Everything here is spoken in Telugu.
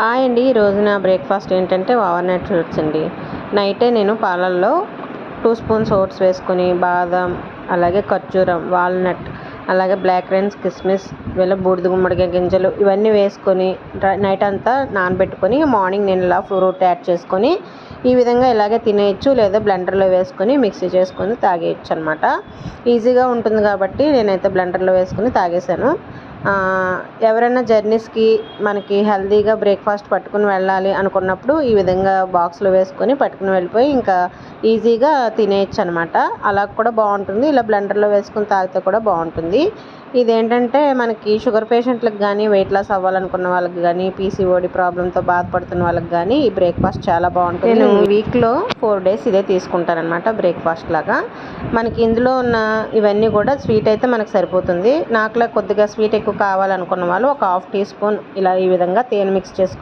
అండి ఈరోజు నా బ్రేక్ఫాస్ట్ ఏంటంటే ఓవర్నైట్ ఓట్స్ అండి. నైటే నేను పాలల్లో 2 స్పూన్స్ ఓట్స్ వేసుకొని బాదం, అలాగే ఖర్జూరం, వాల్నట్, అలాగే బ్లాక్ రైస్, కిస్మిస్, బూడిద గుమ్మడికాయ గింజలు ఇవన్నీ వేసుకొని నైట్ అంతా నానబెట్టుకొని మార్నింగ్ నేను ఇలా ఫ్రూట్ యాడ్ చేసుకొని ఈ విధంగా ఇలాగే తినేయచ్చు, లేదా బ్లెండర్లో వేసుకొని మిక్సీ చేసుకొని తాగేయచ్చు అనమాట. ఈజీగా ఉంటుంది కాబట్టి నేనైతే బ్లెండర్లో వేసుకొని తాగేసాను. ఎవరైనా జర్నీస్కి మనకి హెల్తీగా బ్రేక్ఫాస్ట్ పట్టుకుని వెళ్ళాలి అనుకున్నప్పుడు ఈ విధంగా బాక్స్లో వేసుకొని పట్టుకుని వెళ్ళిపోయి ఇంకా ఈజీగా తినేయచ్చు అనమాట. అలా కూడా బాగుంటుంది, ఇలా బ్లెండర్లో వేసుకొని తాగితే కూడా బాగుంటుంది. ఇదేంటంటే మనకి షుగర్ పేషెంట్లకు కానీ, వెయిట్ లాస్ అవ్వాలనుకున్న వాళ్ళకి కానీ, పీసీఓడి ప్రాబ్లంతో బాధపడుతున్న వాళ్ళకి కానీ ఈ బ్రేక్ఫాస్ట్ చాలా బాగుంటుంది. నేను వీక్లో 4 డేస్ ఇదే తీసుకుంటానమాట బ్రేక్ఫాస్ట్ లాగా. మనకి ఇందులో ఉన్న ఇవన్నీ కూడా స్వీట్ అయితే మనకు సరిపోతుంది. నాకులా కొద్దిగా స్వీట్ ఎక్కువ కావాలనుకున్న వాళ్ళు ఒక 1/2 టీ స్పూన్ ఇలా ఈ విధంగా తేనె మిక్స్ చేసుకొని